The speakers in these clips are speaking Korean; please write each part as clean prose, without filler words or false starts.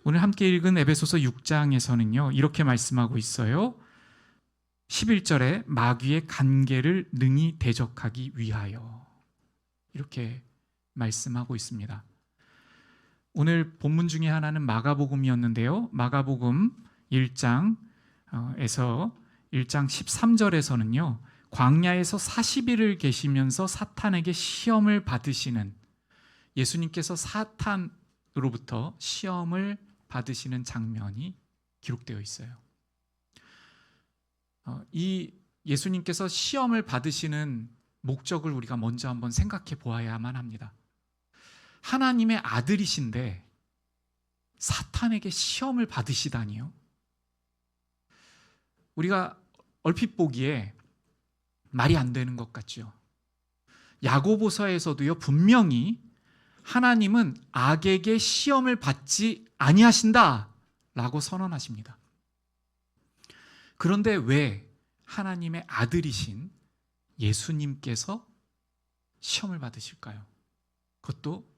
오늘 함께 읽은 에베소서 6장에서는요 이렇게 말씀하고 있어요. 11절에 마귀의 간계를 능히 대적하기 위하여, 이렇게 말씀하고 있습니다. 오늘 본문 중에 하나는 마가복음이었는데요, 마가복음 1장에서 1장 13절에서는요 광야에서 40일을 계시면서 사탄에게 시험을 받으시는, 예수님께서 사탄으로부터 시험을 받으시는 장면이 기록되어 있어요. 이 예수님께서 시험을 받으시는 목적을 우리가 먼저 한번 생각해 보아야만 합니다. 하나님의 아들이신데 사탄에게 시험을 받으시다니요? 우리가 얼핏 보기에 말이 안 되는 것 같죠. 야고보서에서도요 분명히 하나님은 악에게 시험을 받지 아니하신다 라고 선언하십니다. 그런데 왜 하나님의 아들이신 예수님께서 시험을 받으실까요? 그것도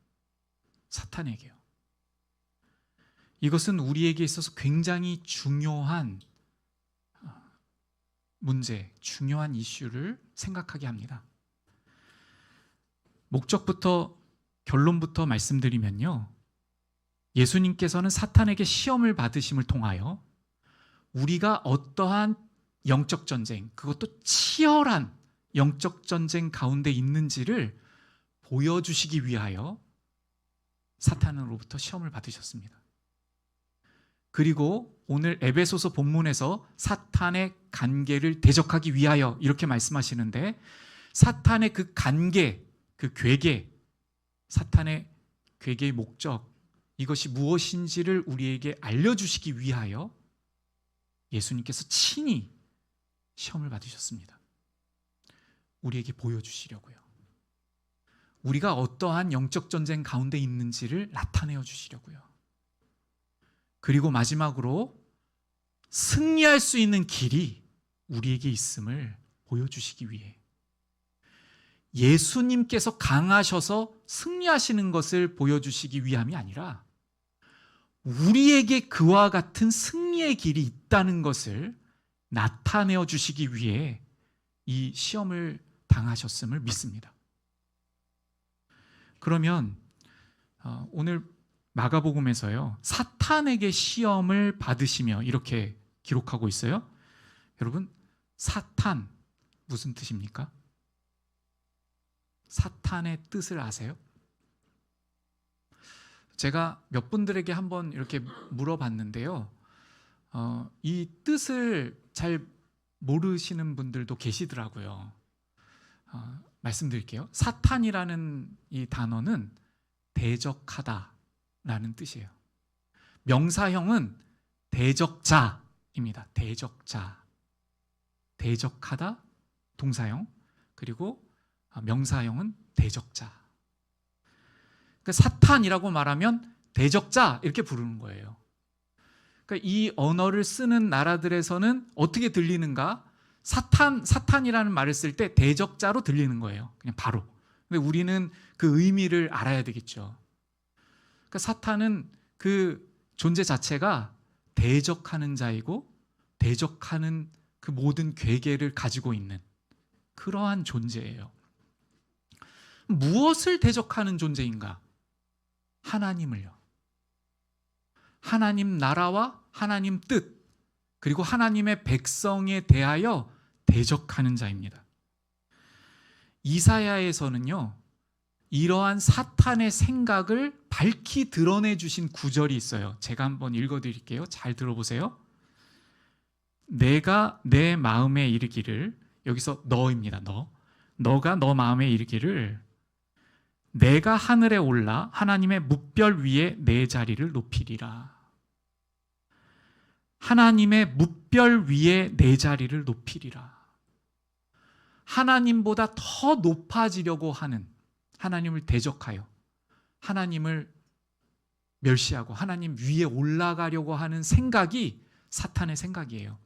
사탄에게요. 이것은 우리에게 있어서 굉장히 중요한 문제, 중요한 이슈를 생각하게 합니다. 목적부터 결론부터 말씀드리면요, 예수님께서는 사탄에게 시험을 받으심을 통하여 우리가 어떠한 영적 전쟁, 그것도 치열한 영적 전쟁 가운데 있는지를 보여주시기 위하여 사탄으로부터 시험을 받으셨습니다. 그리고 오늘 에베소서 본문에서 사탄의 간계를 대적하기 위하여 이렇게 말씀하시는데, 사탄의 그 간계, 그 괴계, 사탄의 괴계의 목적, 이것이 무엇인지를 우리에게 알려주시기 위하여 예수님께서 친히 시험을 받으셨습니다. 우리에게 보여주시려고요. 우리가 어떠한 영적 전쟁 가운데 있는지를 나타내어 주시려고요. 그리고 마지막으로 승리할 수 있는 길이 우리에게 있음을 보여주시기 위해, 예수님께서 강하셔서 승리하시는 것을 보여주시기 위함이 아니라 우리에게 그와 같은 승리의 길이 있다는 것을 나타내어 주시기 위해 이 시험을 당하셨음을 믿습니다. 그러면 오늘 마가복음에서요 사탄에게 시험을 받으시며 이렇게 기록하고 있어요. 여러분, 사탄 무슨 뜻입니까? 사탄의 뜻을 아세요? 제가 몇 분들에게 한번 이렇게 물어봤는데요, 이 뜻을 잘 모르시는 분들도 계시더라고요. 말씀드릴게요. 사탄이라는 이 단어는 대적하다라는 뜻이에요. 명사형은 대적자입니다. 대적자, 대적하다 동사형, 그리고 명사형은 대적자. 그러니까 사탄이라고 말하면 대적자 이렇게 부르는 거예요. 그러니까 이 언어를 쓰는 나라들에서는 어떻게 들리는가? 사탄이라는 말을 쓸 때 대적자로 들리는 거예요. 그냥 바로. 근데 우리는 그 의미를 알아야 되겠죠. 그러니까 사탄은 그 존재 자체가 대적하는 자이고 대적하는 그 모든 괴계를 가지고 있는 그러한 존재예요. 무엇을 대적하는 존재인가? 하나님을요. 하나님 나라와 하나님 뜻, 그리고 하나님의 백성에 대하여 대적하는 자입니다. 이사야에서는요 이러한 사탄의 생각을 밝히 드러내 주신 구절이 있어요. 제가 한번 읽어드릴게요. 잘 들어보세요. 내가 내 마음에 이르기를, 여기서 너입니다. 너가 너 마음에 이르기를 내가 하늘에 올라 하나님의 뭇별 위에 내 자리를 높이리라. 하나님의 뭇별 위에 내 자리를 높이리라. 하나님보다 더 높아지려고 하는, 하나님을 대적하여 하나님을 멸시하고 하나님 위에 올라가려고 하는 생각이 사탄의 생각이에요.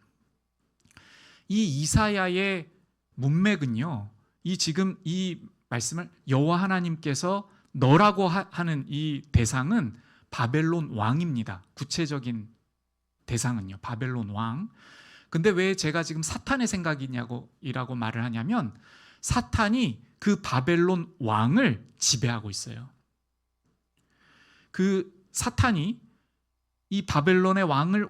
이 이사야의 문맥은요, 지금 이 말씀을 여호와 하나님께서 너라고 하는 이 대상은 바벨론 왕입니다. 구체적인 대상은요, 바벨론 왕. 근데 왜 제가 지금 사탄의 생각이라고 말을 하냐면, 사탄이 그 바벨론 왕을 지배하고 있어요. 그 사탄이 이 바벨론의 왕을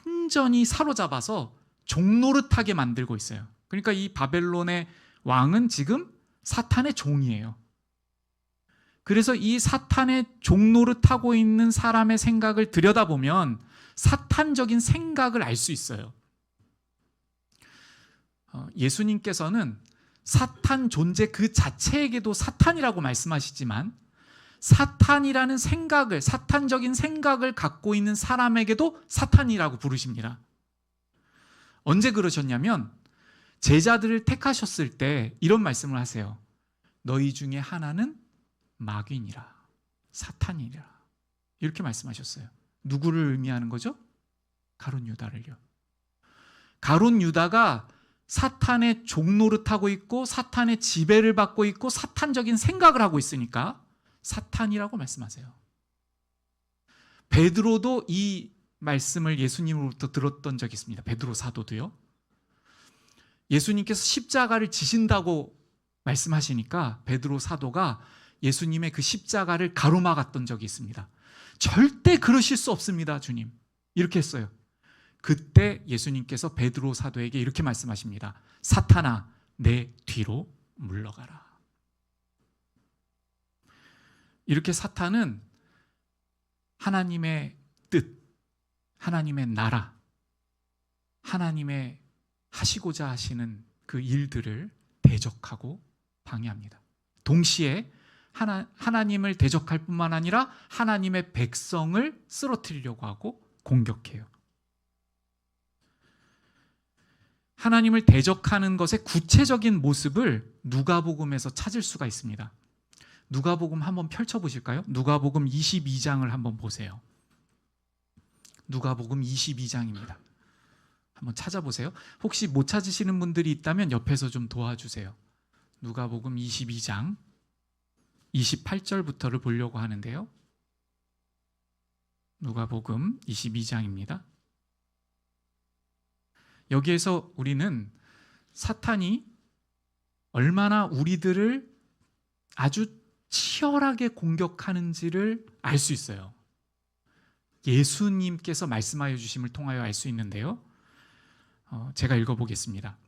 완전히 사로잡아서 종노릇하게 만들고 있어요. 그러니까 이 바벨론의 왕은 지금 사탄의 종이에요. 그래서 이 사탄의 종노릇하고 있는 사람의 생각을 들여다보면 사탄적인 생각을 알 수 있어요. 예수님께서는 사탄 존재 그 자체에게도 사탄이라고 말씀하시지만, 사탄이라는 생각을, 사탄적인 생각을 갖고 있는 사람에게도 사탄이라고 부르십니다. 언제 그러셨냐면, 제자들을 택하셨을 때 이런 말씀을 하세요. 너희 중에 하나는 마귀니라, 사탄이라. 이렇게 말씀하셨어요. 누구를 의미하는 거죠? 가룟 유다를요. 가룟 유다가 사탄의 종노릇하고 있고 사탄의 지배를 받고 있고 사탄적인 생각을 하고 있으니까 사탄이라고 말씀하세요. 베드로도 이 말씀을 예수님으로부터 들었던 적이 있습니다. 베드로 사도도요. 예수님께서 십자가를 지신다고 말씀하시니까 베드로 사도가 예수님의 그 십자가를 가로막았던 적이 있습니다. 절대 그러실 수 없습니다, 주님. 이렇게 했어요. 그때 예수님께서 베드로 사도에게 이렇게 말씀하십니다. 사탄아, 내 뒤로 물러가라. 이렇게 사탄은 하나님의 뜻, 하나님의 나라, 하나님의 하시고자 하시는 그 일들을 대적하고 방해합니다. 동시에 하나님을 대적할 뿐만 아니라 하나님의 백성을 쓰러뜨리려고 하고 공격해요. 하나님을 대적하는 것의 구체적인 모습을 누가복음에서 찾을 수가 있습니다. 누가복음 한번 펼쳐보실까요? 누가복음 22장을 한번 보세요. 누가복음 22장입니다. 한번 찾아보세요. 혹시 못 찾으시는 분들이 있다면 옆에서 좀 도와주세요. 누가복음 22장 28절부터를 보려고 하는데요. 누가복음 22장입니다. 여기에서 우리는 사탄이 얼마나 우리들을 아주 치열하게 공격하는지를 알 수 있어요. 예수님께서 말씀하여 주심을 통하여 알 수 있는데요. 제가 읽어보겠습니다.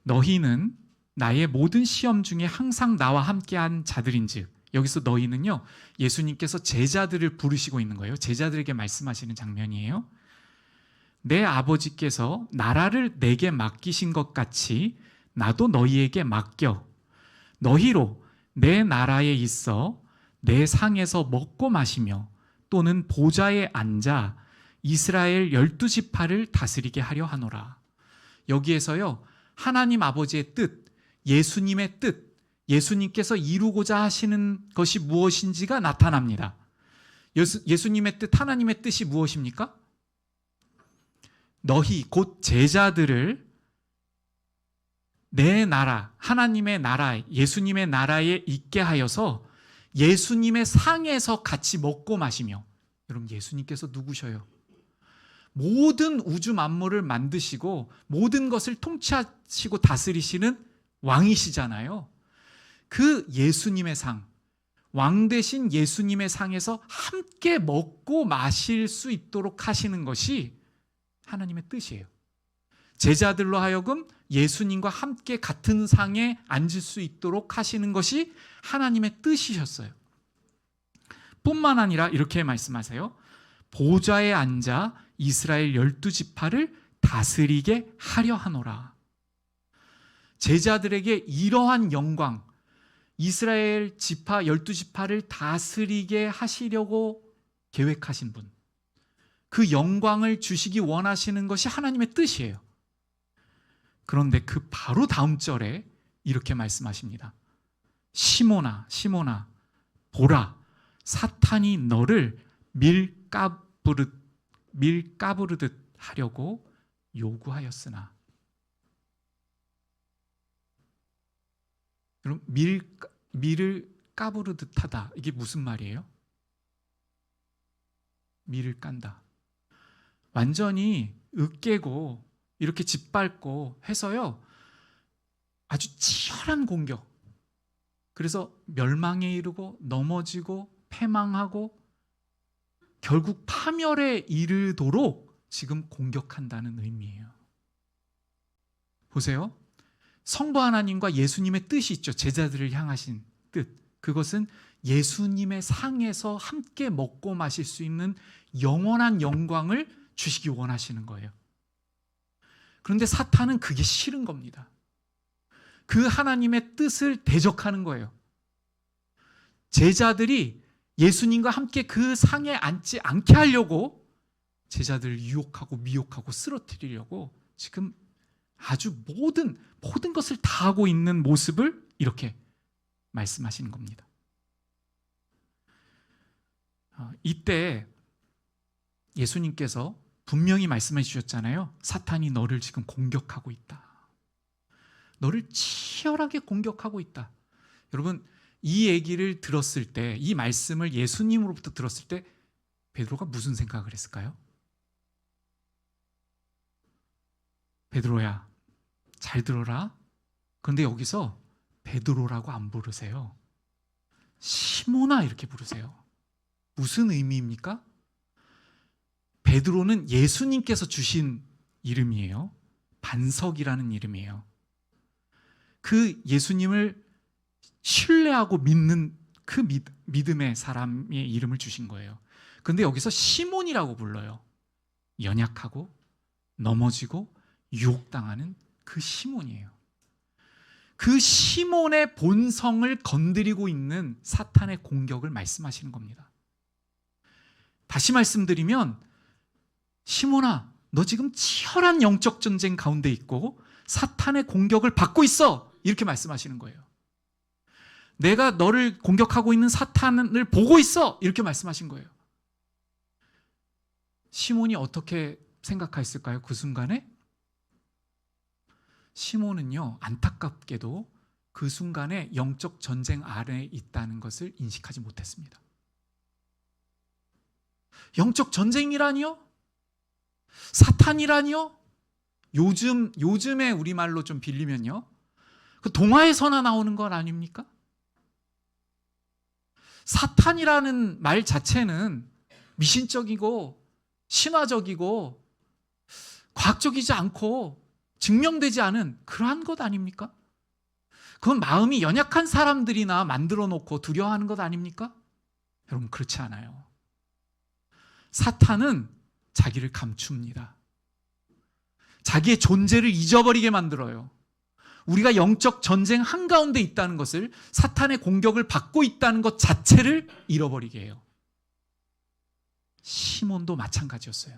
너희는 나의 모든 시험 중에 항상 나와 함께한 자들인즉, 여기서 너희는요, 예수님께서 제자들을 부르시고 있는 거예요. 제자들에게 말씀하시는 장면이에요. 내 아버지께서 나라를 내게 맡기신 것 같이 나도 너희에게 맡겨 너희로 내 나라에 있어 내 상에서 먹고 마시며 또는 보좌에 앉아 이스라엘 12지파를 다스리게 하려 하노라. 여기에서요, 하나님 아버지의 뜻, 예수님의 뜻, 예수님께서 이루고자 하시는 것이 무엇인지가 나타납니다. 예수님의 뜻, 하나님의 뜻이 무엇입니까? 너희 곧 제자들을 내 나라, 하나님의 나라, 예수님의 나라에 있게 하여서 예수님의 상에서 같이 먹고 마시며. 여러분, 예수님께서 누구셔요? 모든 우주 만물을 만드시고 모든 것을 통치하시고 다스리시는 왕이시잖아요. 그 예수님의 상, 왕 대신 예수님의 상에서 함께 먹고 마실 수 있도록 하시는 것이 하나님의 뜻이에요. 제자들로 하여금 예수님과 함께 같은 상에 앉을 수 있도록 하시는 것이 하나님의 뜻이셨어요. 뿐만 아니라 이렇게 말씀하세요. 보좌에 앉아 이스라엘 12지파를 다스리게 하려 하노라. 제자들에게 이러한 영광, 이스라엘 지파 12지파를 다스리게 하시려고 계획하신 분, 그 영광을 주시기 원하시는 것이 하나님의 뜻이에요. 그런데 그 바로 다음 절에 이렇게 말씀하십니다. 시몬아, 시몬아, 보라, 사탄이 너를 밀가부르듯 하려고 요구하였으나. 그럼 밀을 까부르듯 하다, 이게 무슨 말이에요? 밀을 깐다. 완전히 으깨고 이렇게 짓밟고 해서요, 아주 치열한 공격. 그래서 멸망에 이르고 넘어지고 패망하고 결국 파멸에 이르도록 지금 공격한다는 의미예요. 보세요. 성부 하나님과 예수님의 뜻이 있죠. 제자들을 향하신 뜻. 그것은 예수님의 상에서 함께 먹고 마실 수 있는 영원한 영광을 주시기 원하시는 거예요. 그런데 사탄은 그게 싫은 겁니다. 그 하나님의 뜻을 대적하는 거예요. 제자들이 예수님과 함께 그 상에 앉지 않게 하려고 제자들을 유혹하고 미혹하고 쓰러뜨리려고 지금 아주 모든 것을 다 하고 있는 모습을 이렇게 말씀하시는 겁니다. 이때 예수님께서 분명히 말씀해 주셨잖아요. 사탄이 너를 지금 공격하고 있다. 너를 치열하게 공격하고 있다. 여러분, 이 얘기를 들었을 때, 이 말씀을 예수님으로부터 들었을 때 베드로가 무슨 생각을 했을까요? 베드로야, 잘 들어라. 그런데 여기서 베드로라고 안 부르세요. 시몬아 이렇게 부르세요. 무슨 의미입니까? 베드로는 예수님께서 주신 이름이에요. 반석이라는 이름이에요. 그 예수님을 신뢰하고 믿는 그 믿음의 사람의 이름을 주신 거예요. 그런데 여기서 시몬이라고 불러요. 연약하고 넘어지고 유혹당하는 그 시몬이에요. 그 시몬의 본성을 건드리고 있는 사탄의 공격을 말씀하시는 겁니다. 다시 말씀드리면, 시몬아, 너 지금 치열한 영적 전쟁 가운데 있고 사탄의 공격을 받고 있어. 이렇게 말씀하시는 거예요. 내가 너를 공격하고 있는 사탄을 보고 있어. 이렇게 말씀하신 거예요. 시몬이 어떻게 생각했을까요? 그 순간에? 시몬은요, 안타깝게도 그 순간에 영적 전쟁 아래에 있다는 것을 인식하지 못했습니다. 영적 전쟁이라니요? 사탄이라니요? 요즘에 우리말로 좀 빌리면요, 그 동화에서나 나오는 건 아닙니까? 사탄이라는 말 자체는 미신적이고 신화적이고 과학적이지 않고 증명되지 않은 그러한 것 아닙니까? 그건 마음이 연약한 사람들이나 만들어 놓고 두려워하는 것 아닙니까? 여러분, 그렇지 않아요. 사탄은 자기를 감춥니다. 자기의 존재를 잊어버리게 만들어요. 우리가 영적 전쟁 한가운데 있다는 것을, 사탄의 공격을 받고 있다는 것 자체를 잃어버리게 해요. 시몬도 마찬가지였어요.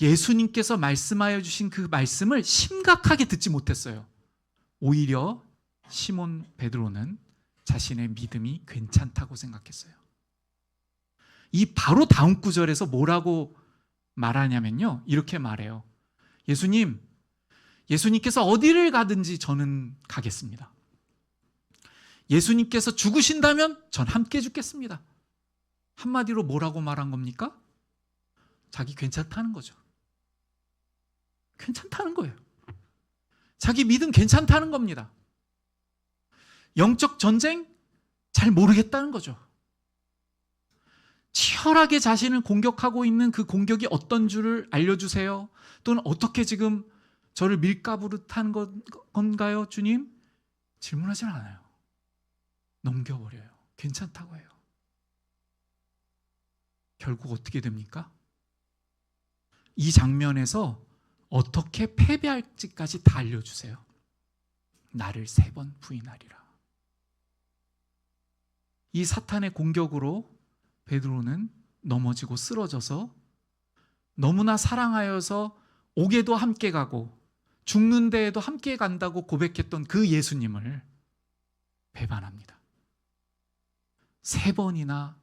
예수님께서 말씀하여 주신 그 말씀을 심각하게 듣지 못했어요. 오히려 시몬 베드로는 자신의 믿음이 괜찮다고 생각했어요. 이 바로 다음 구절에서 뭐라고 말하냐면요, 이렇게 말해요. 예수님께서 어디를 가든지 저는 가겠습니다. 예수님께서 죽으신다면 전 함께 죽겠습니다. 한마디로 뭐라고 말한 겁니까? 자기 괜찮다는 거죠. 괜찮다는 거예요. 자기 믿음 괜찮다는 겁니다. 영적 전쟁 잘 모르겠다는 거죠. 치열하게 자신을 공격하고 있는 그 공격이 어떤 줄을 알려주세요. 또는 어떻게 지금 저를 밀가부르탄 건가요, 주님? 질문하지 않아요. 넘겨버려요. 괜찮다고 해요. 결국 어떻게 됩니까? 이 장면에서 어떻게 패배할지까지 다 알려주세요. 나를 3번 부인하리라. 이 사탄의 공격으로 베드로는 넘어지고 쓰러져서 너무나 사랑하여서 옥에도 함께 가고 죽는 데에도 함께 간다고 고백했던 그 예수님을 배반합니다. 3번이나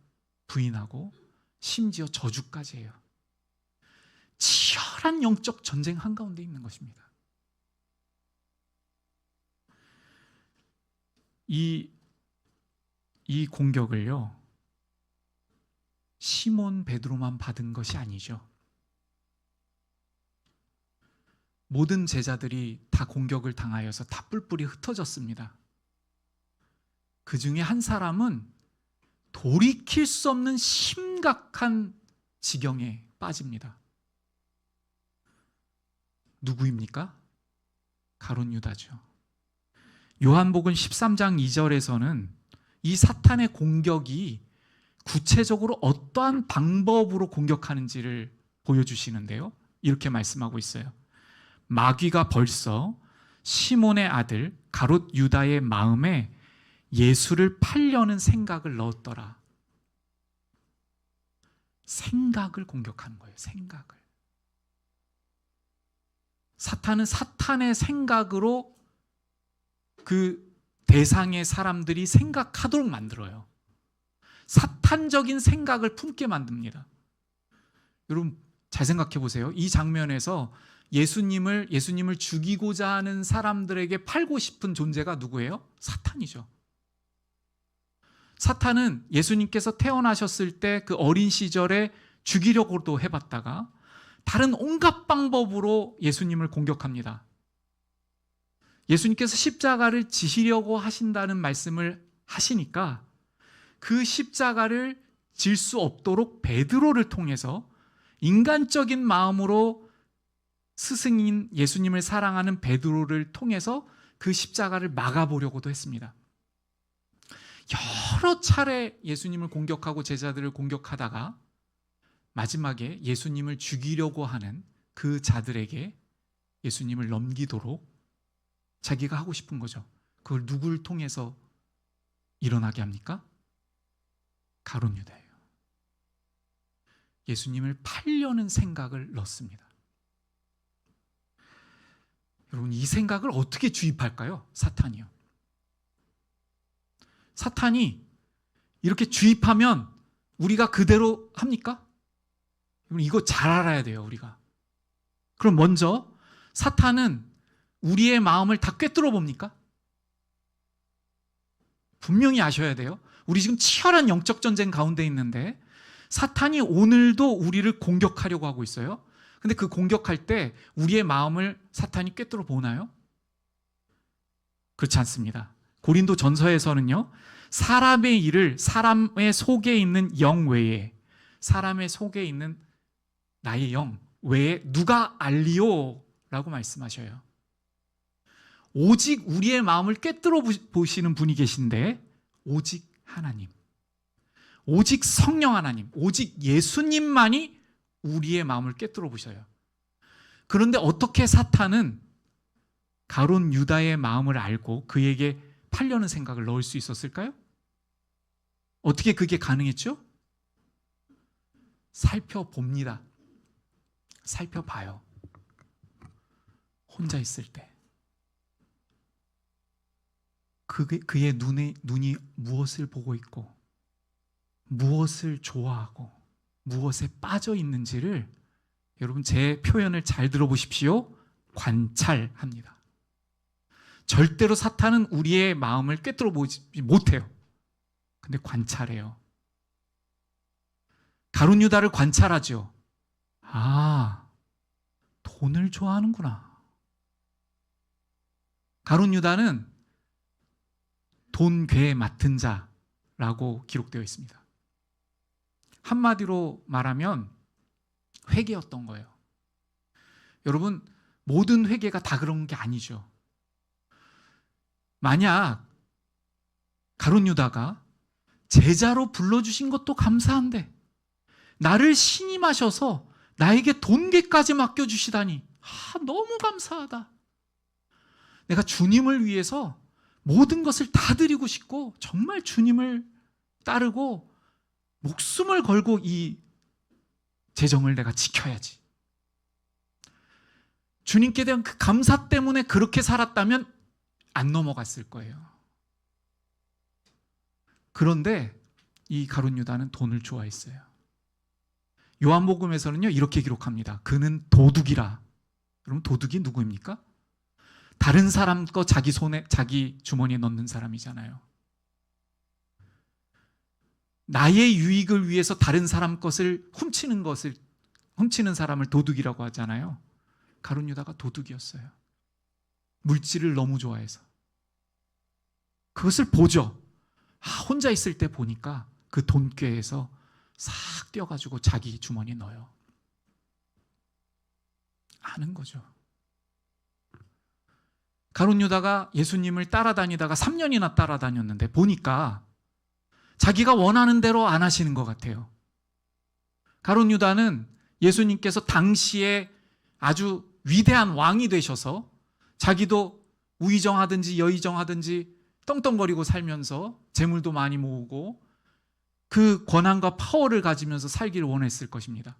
부인하고 심지어 저주까지 해요. 치열한 영적 전쟁 한가운데 있는 것입니다. 이 공격을요, 시몬 베드로만 받은 것이 아니죠. 모든 제자들이 다 공격을 당하여서 다 뿔뿔이 흩어졌습니다. 그 중에 한 사람은 돌이킬 수 없는 심각한 지경에 빠집니다. 누구입니까? 가룟 유다죠. 요한복음 13장 2절에서는 이 사탄의 공격이 구체적으로 어떠한 방법으로 공격하는지를 보여주시는데요. 이렇게 말씀하고 있어요. 마귀가 벌써 시몬의 아들 가롯 유다의 마음에 예수를 팔려는 생각을 넣었더라. 생각을 공격하는 거예요. 생각을. 사탄은 사탄의 생각으로 그 대상의 사람들이 생각하도록 만들어요. 사탄적인 생각을 품게 만듭니다. 여러분 잘 생각해 보세요. 이 장면에서 예수님을 죽이고자 하는 사람들에게 팔고 싶은 존재가 누구예요? 사탄이죠. 사탄은 예수님께서 태어나셨을 때 그 어린 시절에 죽이려고도 해봤다가 다른 온갖 방법으로 예수님을 공격합니다. 예수님께서 십자가를 지시려고 하신다는 말씀을 하시니까 그 십자가를 질 수 없도록 베드로를 통해서 인간적인 마음으로 스승인 예수님을 사랑하는 베드로를 통해서 그 십자가를 막아보려고도 했습니다. 여러 차례 예수님을 공격하고 제자들을 공격하다가 마지막에 예수님을 죽이려고 하는 그 자들에게 예수님을 넘기도록 자기가 하고 싶은 거죠. 그걸 누굴 통해서 일어나게 합니까? 가룟 유다예요. 예수님을 팔려는 생각을 넣습니다. 여러분 이 생각을 어떻게 주입할까요? 사탄이요. 사탄이 이렇게 주입하면 우리가 그대로 합니까? 여러분 이거 잘 알아야 돼요. 우리가. 그럼 먼저 사탄은 우리의 마음을 다 꿰뚫어 봅니까? 분명히 아셔야 돼요. 우리 지금 치열한 영적 전쟁 가운데 있는데 사탄이 오늘도 우리를 공격하려고 하고 있어요. 근데 그 공격할 때 우리의 마음을 사탄이 꿰뚫어 보나요? 그렇지 않습니다. 고린도 전서에서는요, 사람의 일을 사람의 속에 있는 영 외에, 사람의 속에 있는 나의 영 외에 누가 알리오? 라고 말씀하셔요. 오직 우리의 마음을 꿰뚫어 보시는 분이 계신데 오직 하나님, 오직 성령 하나님, 오직 예수님만이 우리의 마음을 꿰뚫어 보셔요. 그런데 어떻게 사탄은 가룟 유다의 마음을 알고 그에게 팔려는 생각을 넣을 수 있었을까요? 어떻게 그게 가능했죠? 살펴봅니다. 살펴봐요. 혼자 있을 때 그의 눈이 무엇을 보고 있고 무엇을 좋아하고 무엇에 빠져 있는지를 여러분 제 표현을 잘 들어보십시오. 관찰합니다. 절대로 사탄은 우리의 마음을 꿰뚫어 보지 못해요. 근데 관찰해요. 가룟 유다를 관찰하죠. 아, 돈을 좋아하는구나. 가룟 유다는 돈괴 맡은 자라고 기록되어 있습니다. 한마디로 말하면 회개였던 거예요. 여러분, 모든 회개가 다 그런 게 아니죠. 만약 가룟 유다가 제자로 불러주신 것도 감사한데 나를 신임하셔서 나에게 돈괴까지 맡겨주시다니 너무 감사하다. 내가 주님을 위해서 모든 것을 다 드리고 싶고 정말 주님을 따르고 목숨을 걸고 이 재정을 내가 지켜야지. 주님께 대한 그 감사 때문에 그렇게 살았다면 안 넘어갔을 거예요. 그런데 이 가룟 유다는 돈을 좋아했어요. 요한복음에서는요 이렇게 기록합니다. 그는 도둑이라. 여러분 도둑이 누구입니까? 다른 사람 거 자기 주머니에 넣는 사람이잖아요. 나의 유익을 위해서 다른 사람 것을 훔치는 사람을 도둑이라고 하잖아요. 가룟 유다가 도둑이었어요. 물질을 너무 좋아해서. 그것을 보죠. 혼자 있을 때 보니까 그 돈꾀에서 싹 떼어가지고 자기 주머니에 넣어요. 아는 거죠. 가룟 유다가 예수님을 따라다니다가 3년이나 따라다녔는데 보니까 자기가 원하는 대로 안 하시는 것 같아요. 가룟 유다는 예수님께서 당시에 아주 위대한 왕이 되셔서 자기도 우의정하든지 여의정하든지 떵떵거리고 살면서 재물도 많이 모으고 그 권한과 파워를 가지면서 살기를 원했을 것입니다.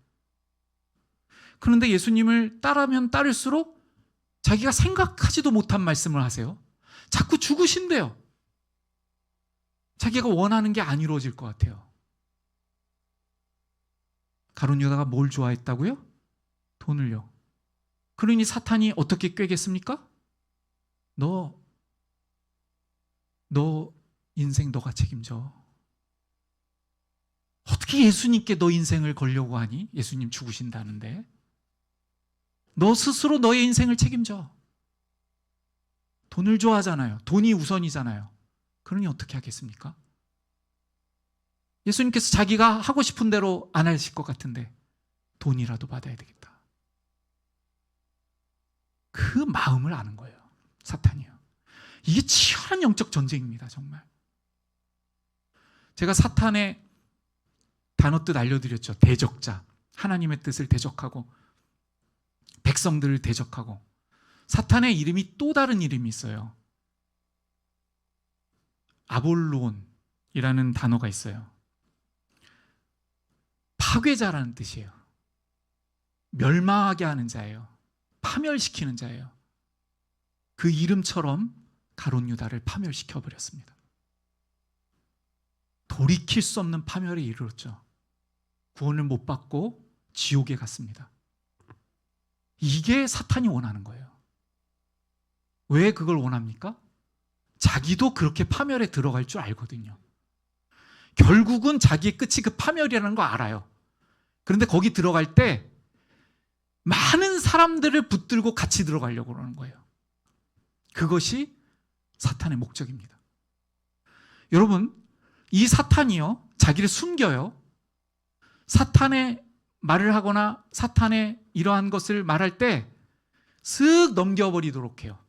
그런데 예수님을 따르면 따를수록 자기가 생각하지도 못한 말씀을 하세요. 자꾸 죽으신대요. 자기가 원하는 게 안 이루어질 것 같아요. 가룟 유다가 뭘 좋아했다고요? 돈을요. 그러니 사탄이 어떻게 꾀겠습니까? 너 인생 너가 책임져. 어떻게 예수님께 너 인생을 걸려고 하니? 예수님 죽으신다는데. 너 스스로 너의 인생을 책임져. 돈을 좋아하잖아요. 돈이 우선이잖아요. 그러니 어떻게 하겠습니까? 예수님께서 자기가 하고 싶은 대로 안 하실 것 같은데 돈이라도 받아야 되겠다. 그 마음을 아는 거예요. 사탄이요. 이게 치열한 영적 전쟁입니다. 정말. 제가 사탄의 단어 뜻 알려드렸죠. 대적자. 하나님의 뜻을 대적하고 백성들을 대적하고. 사탄의 이름이 또 다른 이름이 있어요. 아볼론이라는 단어가 있어요. 파괴자라는 뜻이에요. 멸망하게 하는 자예요. 파멸시키는 자예요. 그 이름처럼 가룟 유다를 파멸시켜버렸습니다. 돌이킬 수 없는 파멸에 이르렀죠. 구원을 못 받고 지옥에 갔습니다. 이게 사탄이 원하는 거예요. 왜 그걸 원합니까? 자기도 그렇게 파멸에 들어갈 줄 알거든요. 결국은 자기의 끝이 그 파멸이라는 거 알아요. 그런데 거기 들어갈 때 많은 사람들을 붙들고 같이 들어가려고 그러는 거예요. 그것이 사탄의 목적입니다. 여러분, 이 사탄이요, 자기를 숨겨요. 사탄의 말을 하거나 사탄의 이러한 것을 말할 때 쓱 넘겨버리도록 해요.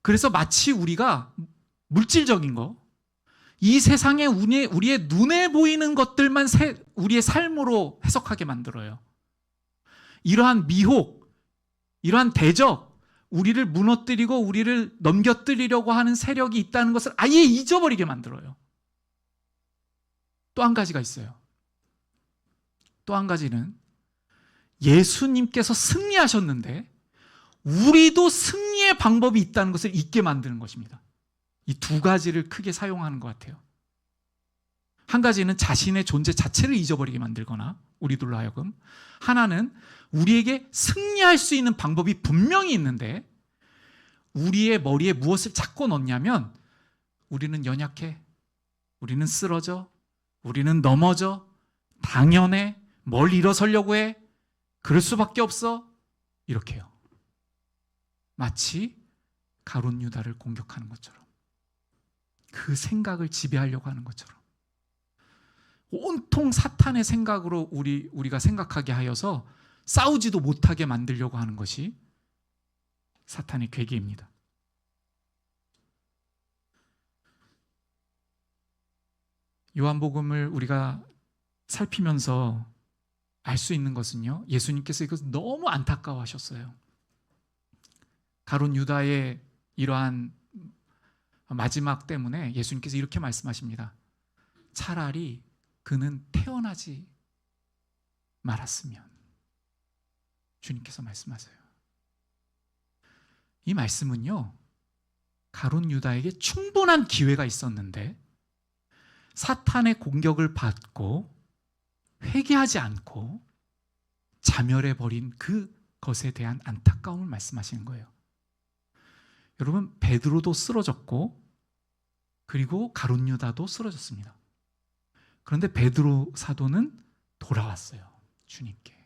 그래서 마치 우리가 물질적인 거, 이 세상에 우리의 눈에 보이는 것들만 우리의 삶으로 해석하게 만들어요. 이러한 미혹, 이러한 대적, 우리를 무너뜨리고 우리를 넘겨뜨리려고 하는 세력이 있다는 것을 아예 잊어버리게 만들어요. 또 한 가지가 있어요. 또 한 가지는 예수님께서 승리하셨는데 우리도 승리의 방법이 있다는 것을 잊게 만드는 것입니다. 이 두 가지를 크게 사용하는 것 같아요. 한 가지는 자신의 존재 자체를 잊어버리게 만들거나 우리들로 하여금, 하나는 우리에게 승리할 수 있는 방법이 분명히 있는데 우리의 머리에 무엇을 자꾸 넣냐면 우리는 연약해, 우리는 쓰러져, 우리는 넘어져, 당연해, 뭘 일어서려고 해, 그럴 수밖에 없어, 이렇게 해요. 마치 가룟 유다를 공격하는 것처럼, 그 생각을 지배하려고 하는 것처럼 온통 사탄의 생각으로 우리가 생각하게 하여서 싸우지도 못하게 만들려고 하는 것이 사탄의 괴계입니다. 요한복음을 우리가 살피면서 알 수 있는 것은요, 예수님께서 이것을 너무 안타까워하셨어요. 가룟 유다의 이러한 마지막 때문에 예수님께서 이렇게 말씀하십니다. 차라리 그는 태어나지 말았으면. 주님께서 말씀하세요. 이 말씀은요, 가룟 유다에게 충분한 기회가 있었는데 사탄의 공격을 받고 회개하지 않고 자멸해버린 그것에 대한 안타까움을 말씀하시는 거예요. 여러분, 베드로도 쓰러졌고 그리고 가룟 유다도 쓰러졌습니다. 그런데 베드로 사도는 돌아왔어요. 주님께.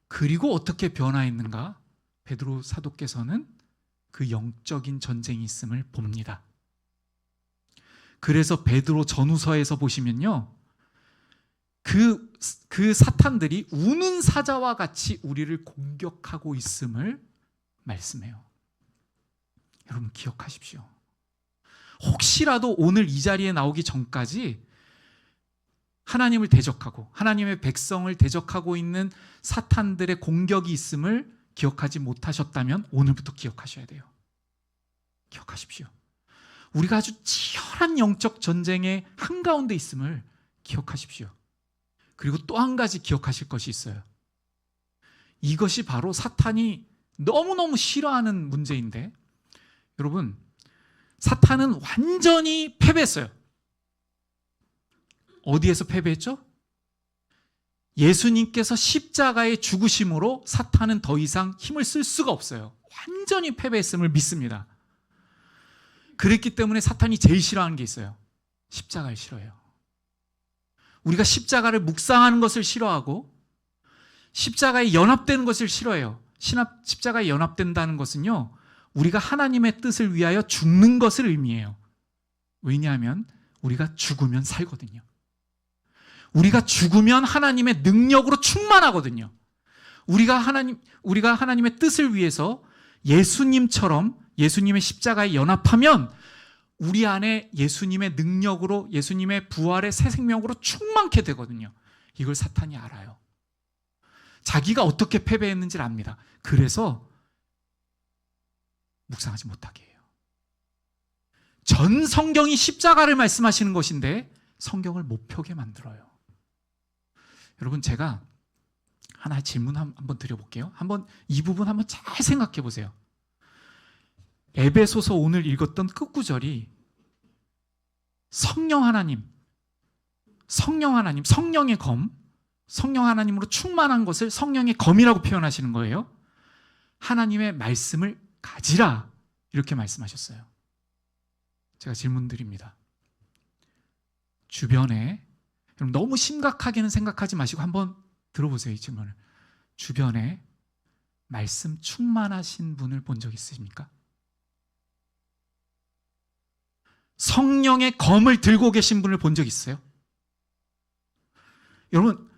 그리고 어떻게 변화했는가? 베드로 사도께서는 그 영적인 전쟁이 있음을 봅니다. 그래서 베드로 전후서에서 보시면요, 그 사탄들이 우는 사자와 같이 우리를 공격하고 있음을 말씀해요. 여러분 기억하십시오. 혹시라도 오늘 이 자리에 나오기 전까지 하나님을 대적하고 하나님의 백성을 대적하고 있는 사탄들의 공격이 있음을 기억하지 못하셨다면 오늘부터 기억하셔야 돼요. 기억하십시오. 우리가 아주 치열한 영적 전쟁의 한가운데 있음을 기억하십시오. 그리고 또 한 가지 기억하실 것이 있어요. 이것이 바로 사탄이 너무너무 싫어하는 문제인데, 여러분, 사탄은 완전히 패배했어요. 어디에서 패배했죠? 예수님께서 십자가의 죽으심으로 사탄은 더 이상 힘을 쓸 수가 없어요. 완전히 패배했음을 믿습니다. 그랬기 때문에 사탄이 제일 싫어하는 게 있어요. 십자가를 싫어해요. 우리가 십자가를 묵상하는 것을 싫어하고 십자가에 연합되는 것을 싫어해요. 십자가에 연합된다는 것은요, 우리가 하나님의 뜻을 위하여 죽는 것을 의미해요. 왜냐하면 우리가 죽으면 살거든요. 우리가 죽으면 하나님의 능력으로 충만하거든요. 우리가 하나님의 뜻을 위해서 예수님처럼 예수님의 십자가에 연합하면 우리 안에 예수님의 능력으로, 예수님의 부활의 새 생명으로 충만케 되거든요. 이걸 사탄이 알아요. 자기가 어떻게 패배했는지를 압니다. 그래서 묵상하지 못하게 해요. 전 성경이 십자가를 말씀하시는 것인데 성경을 못 펴게 만들어요. 여러분, 제가 하나의 질문 한번 드려볼게요. 이 부분 한번 잘 생각해 보세요. 에베소서 오늘 읽었던 끝구절이 성령 하나님, 성령의 검, 성령 하나님으로 충만한 것을 성령의 검이라고 표현하시는 거예요. 하나님의 말씀을 가지라, 이렇게 말씀하셨어요. 제가 질문 드립니다. 주변에, 너무 심각하게는 생각하지 마시고 한번 들어보세요. 이 질문을. 주변에 말씀 충만하신 분을 본 적 있으십니까? 성령의 검을 들고 계신 분을 본 적 있어요? 여러분,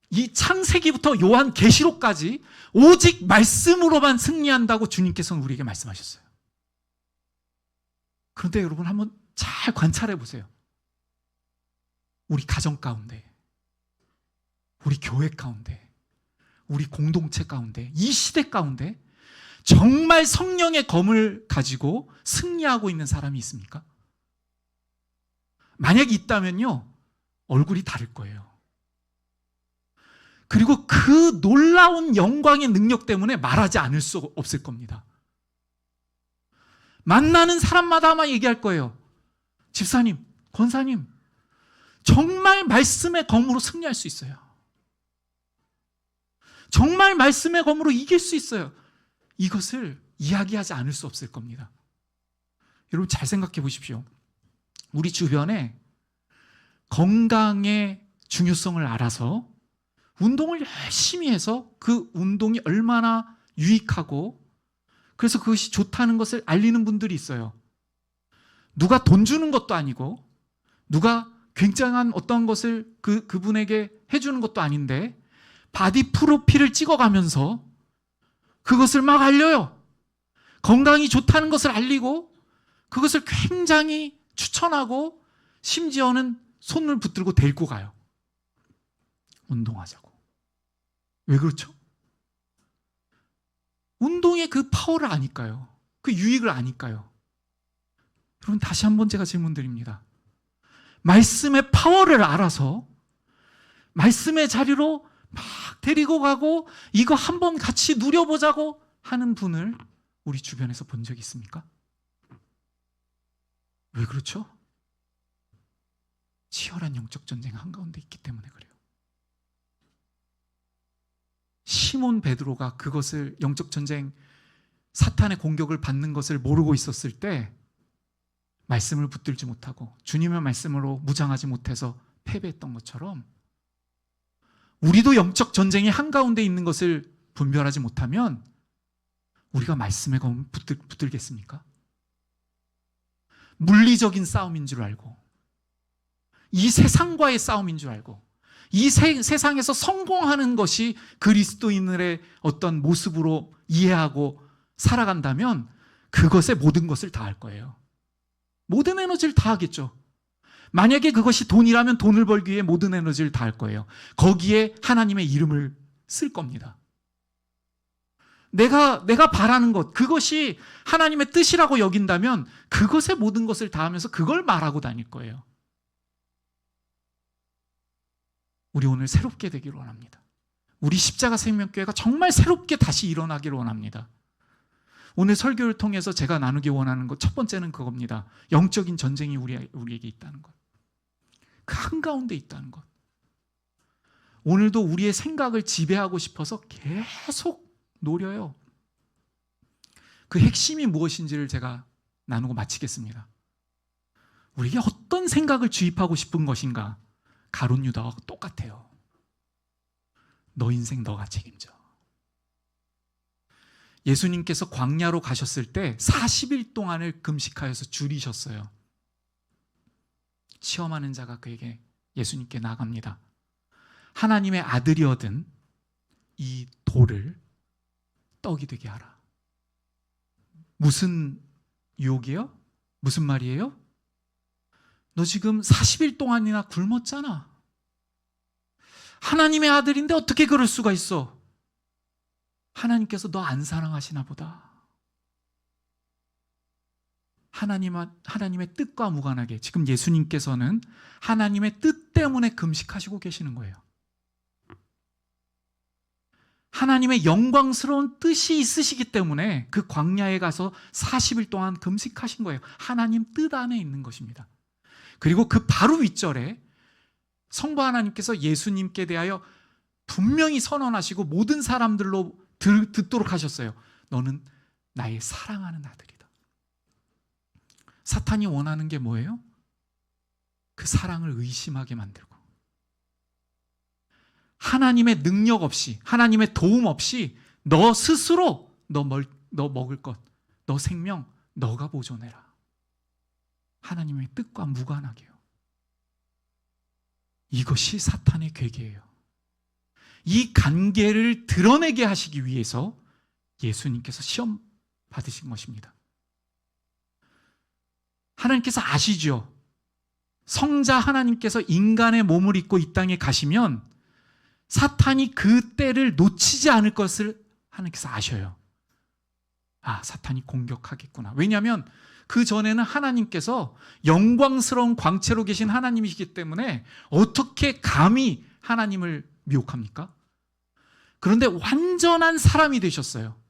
이 창세기부터 요한계시록까지 오직 말씀으로만 승리한다고 주님께서는 우리에게 말씀하셨어요. 그런데 여러분, 한번 잘 관찰해 보세요. 우리 가정 가운데, 우리 교회 가운데, 우리 공동체 가운데, 이 시대 가운데 정말 성령의 검을 가지고 승리하고 있는 사람이 있습니까? 만약 있다면요, 얼굴이 다를 거예요. 그리고 그 놀라운 영광의 능력 때문에 말하지 않을 수 없을 겁니다. 만나는 사람마다 아마 얘기할 거예요. 집사님, 권사님, 정말 말씀의 검으로 승리할 수 있어요. 정말 말씀의 검으로 이길 수 있어요. 이것을 이야기하지 않을 수 없을 겁니다. 여러분, 잘 생각해 보십시오. 우리 주변에 건강의 중요성을 알아서 운동을 열심히 해서 그 운동이 얼마나 유익하고 그래서 그것이 좋다는 것을 알리는 분들이 있어요. 누가 돈 주는 것도 아니고 누가 굉장한 어떤 것을 그분에게 해주는 것도 아닌데 바디 프로필을 찍어가면서 그것을 막 알려요. 건강이 좋다는 것을 알리고 그것을 굉장히 추천하고 심지어는 손을 붙들고 데리고 가요. 운동하자고. 왜 그렇죠? 운동의 그 파워를 아니까요. 그 유익을 아니까요. 여러분, 다시 한번 제가 질문 드립니다. 말씀의 파워를 알아서 말씀의 자리로 막 데리고 가고 이거 한번 같이 누려보자고 하는 분을 우리 주변에서 본 적이 있습니까? 왜 그렇죠? 치열한 영적 전쟁 한가운데 있기 때문에 그래요. 시몬 베드로가 그것을, 영적 전쟁, 사탄의 공격을 받는 것을 모르고 있었을 때 말씀을 붙들지 못하고 주님의 말씀으로 무장하지 못해서 패배했던 것처럼 우리도 영적 전쟁이 한가운데 있는 것을 분별하지 못하면 우리가 말씀에 붙들겠습니까? 물리적인 싸움인 줄 알고, 이 세상과의 싸움인 줄 알고, 이 세상에서 성공하는 것이 그리스도인들의 어떤 모습으로 이해하고 살아간다면 그것에 모든 것을 다할 거예요. 모든 에너지를 다하겠죠. 만약에 그것이 돈이라면 돈을 벌기 위해 모든 에너지를 다할 거예요. 거기에 하나님의 이름을 쓸 겁니다. 내가 바라는 것, 그것이 하나님의 뜻이라고 여긴다면 그것에 모든 것을 다하면서 그걸 말하고 다닐 거예요. 우리 오늘 새롭게 되기를 원합니다. 우리 십자가 생명교회가 정말 새롭게 다시 일어나기를 원합니다. 오늘 설교를 통해서 제가 나누기 원하는 것 첫 번째는 그겁니다. 영적인 전쟁이 우리에게 있다는 것. 그 한가운데 있다는 것. 오늘도 우리의 생각을 지배하고 싶어서 계속 노려요. 그 핵심이 무엇인지를 제가 나누고 마치겠습니다. 우리에게 어떤 생각을 주입하고 싶은 것인가? 가룟 유다와 똑같아요. 너 인생 너가 책임져. 예수님께서 광야로 가셨을 때 40일 동안을 금식하여서 줄이셨어요. 시험하는 자가 그에게 예수님께 나갑니다. 하나님의 아들이거든 이 돌을 떡이 되게 하라. 무슨 유혹이에요? 무슨 말이에요? 너 지금 40일 동안이나 굶었잖아. 하나님의 아들인데 어떻게 그럴 수가 있어? 하나님께서 너 안 사랑하시나 보다. 하나님의 뜻과 무관하게 지금 예수님께서는 하나님의 뜻 때문에 금식하시고 계시는 거예요. 하나님의 영광스러운 뜻이 있으시기 때문에 그 광야에 가서 40일 동안 금식하신 거예요. 하나님 뜻 안에 있는 것입니다. 그리고 그 바로 윗절에 성부 하나님께서 예수님께 대하여 분명히 선언하시고 모든 사람들로 듣도록 하셨어요. 너는 나의 사랑하는 아들이다. 사탄이 원하는 게 뭐예요? 그 사랑을 의심하게 만들고 하나님의 능력 없이, 하나님의 도움 없이 너 스스로 너 먹을 것, 너 생명 너가 보존해라. 하나님의 뜻과 무관하게요. 이것이 사탄의 괴계예요. 이 관계를 드러내게 하시기 위해서 예수님께서 시험 받으신 것입니다. 하나님께서 아시죠? 성자 하나님께서 인간의 몸을 입고 이 땅에 가시면 사탄이 그 때를 놓치지 않을 것을 하나님께서 아셔요. 아, 사탄이 공격하겠구나. 왜냐하면 그 전에는 하나님께서 영광스러운 광채로 계신 하나님이시기 때문에 어떻게 감히 하나님을 미혹합니까? 그런데 완전한 사람이 되셨어요.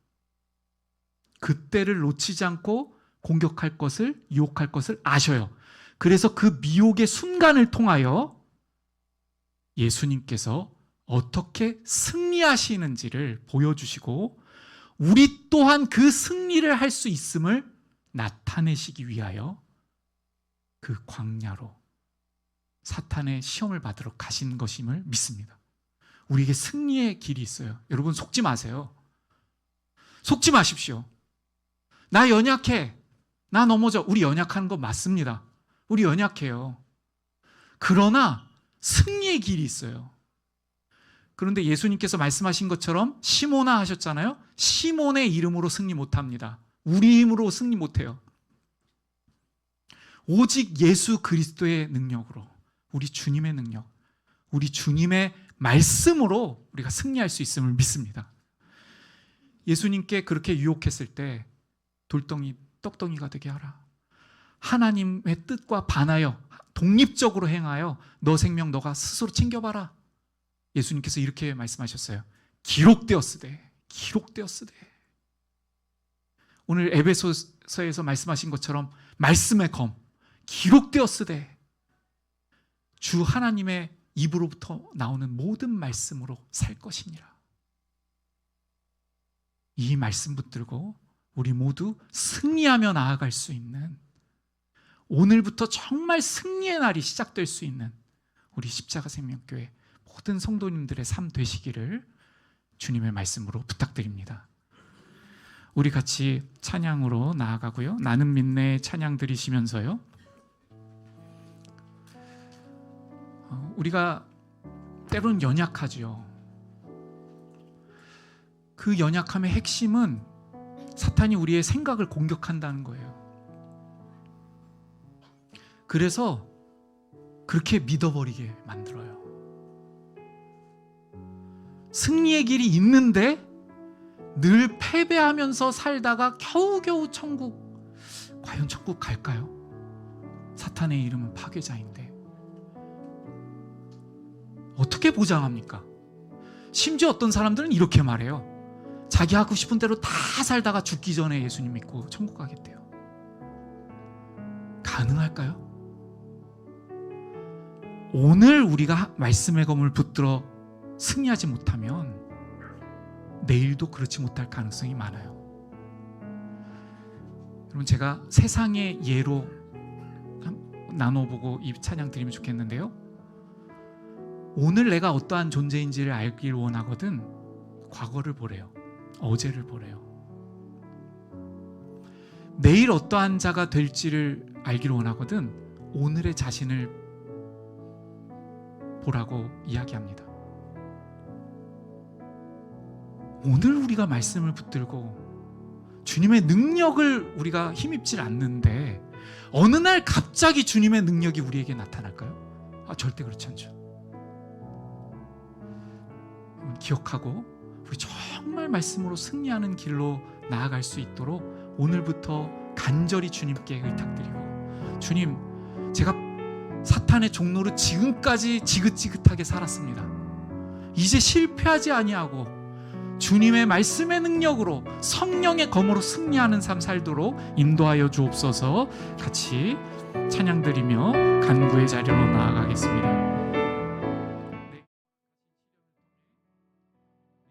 그때를 놓치지 않고 공격할 것을, 유혹할 것을 아셔요. 그래서 그 미혹의 순간을 통하여 예수님께서 어떻게 승리하시는지를 보여주시고 우리 또한 그 승리를 할 수 있음을 나타내시기 위하여 그 광야로 사탄의 시험을 받으러 가신 것임을 믿습니다. 우리에게 승리의 길이 있어요. 여러분 속지 마세요. 속지 마십시오. 나 연약해. 나 넘어져. 우리 연약한 거 맞습니다. 우리 연약해요. 그러나 승리의 길이 있어요. 그런데 예수님께서 말씀하신 것처럼 시몬아 하셨잖아요. 시몬의 이름으로 승리 못합니다. 우리 힘으로 승리 못해요. 오직 예수 그리스도의 능력으로, 우리 주님의 능력, 우리 주님의 말씀으로 우리가 승리할 수 있음을 믿습니다. 예수님께 그렇게 유혹했을 때 돌덩이 떡덩이가 되게 하라. 하나님의 뜻과 반하여 독립적으로 행하여 너 생명 너가 스스로 챙겨봐라. 예수님께서 이렇게 말씀하셨어요. 기록되었으되, 기록되었으되. 오늘 에베소서에서 말씀하신 것처럼 말씀의 검, 기록되었으되 주 하나님의 입으로부터 나오는 모든 말씀으로 살 것이니라. 이 말씀 붙들고 우리 모두 승리하며 나아갈 수 있는 오늘부터 정말 승리의 날이 시작될 수 있는 우리 십자가 생명교회 모든 성도님들의 삶 되시기를 주님의 말씀으로 부탁드립니다. 우리 같이 찬양으로 나아가고요. 나는 믿네 찬양 드리시면서요. 우리가 때로는 연약하죠. 그 연약함의 핵심은 사탄이 우리의 생각을 공격한다는 거예요. 그래서 그렇게 믿어버리게 만들어요. 승리의 길이 있는데 늘 패배하면서 살다가 겨우겨우 천국, 과연 천국 갈까요? 사탄의 이름은 파괴자인데 어떻게 보장합니까? 심지어 어떤 사람들은 이렇게 말해요. 자기 하고 싶은 대로 다 살다가 죽기 전에 예수님 믿고 천국 가겠대요. 가능할까요? 오늘 우리가 말씀의 검을 붙들어 승리하지 못하면 내일도 그렇지 못할 가능성이 많아요. 여러분, 제가 세상의 예로 나눠보고 이 찬양 드리면 좋겠는데요. 오늘 내가 어떠한 존재인지를 알길 원하거든 과거를 보래요. 어제를 보래요. 내일 어떠한 자가 될지를 알길 원하거든 오늘의 자신을 보라고 이야기합니다. 오늘 우리가 말씀을 붙들고 주님의 능력을 우리가 힘입질 않는데 어느 날 갑자기 주님의 능력이 우리에게 나타날까요? 절대 그렇지 않죠. 기억하고 우리 정말 말씀으로 승리하는 길로 나아갈 수 있도록 오늘부터 간절히 주님께 의탁드리고, 주님, 제가 사탄의 종로로 지금까지 지긋지긋하게 살았습니다. 이제 실패하지 아니하고 주님의 말씀의 능력으로 성령의 검으로 승리하는 삶 살도록 인도하여 주옵소서. 같이 찬양 드리며 간구의 자리로 나아가겠습니다.